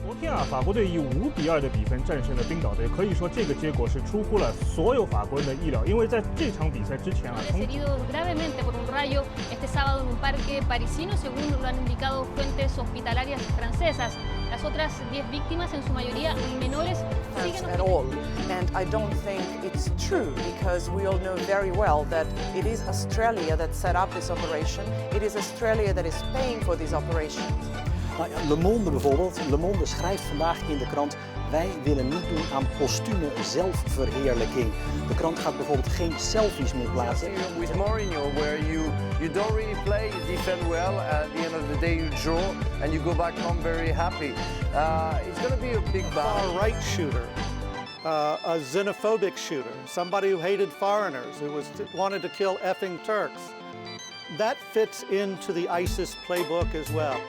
昨天啊，法国队以5-2的比分战胜了冰岛队，可以说这个结果是出乎了所有法国人的意料，因为在这场比赛之前啊，从 herido gravemente por un rayo este sábado en un parque parisino, según lo han indicado fuentes hospitalarias francesas. Las otras 10 víctimas, en su mayoría menores, siguen at all. And I don't think it's true because we all know very well that it is Australia that set up this operation. It is Australia that is paying for these operations. Nou ja, Le Monde bijvoorbeeld. Le Monde schrijft vandaag in de krant: wij willen niet doen aan postume zelfverheerlijking. De krant gaat bijvoorbeeld geen selfies meer plaatsen. With Mourinho, where you don't really play, you defend well, at the end of the day you draw and you go back home very happy. It's going to be a big battle. A right shooter, a xenophobic shooter, somebody who hated foreigners, who wanted to kill effing Turks. That fits into the ISIS playbook as well.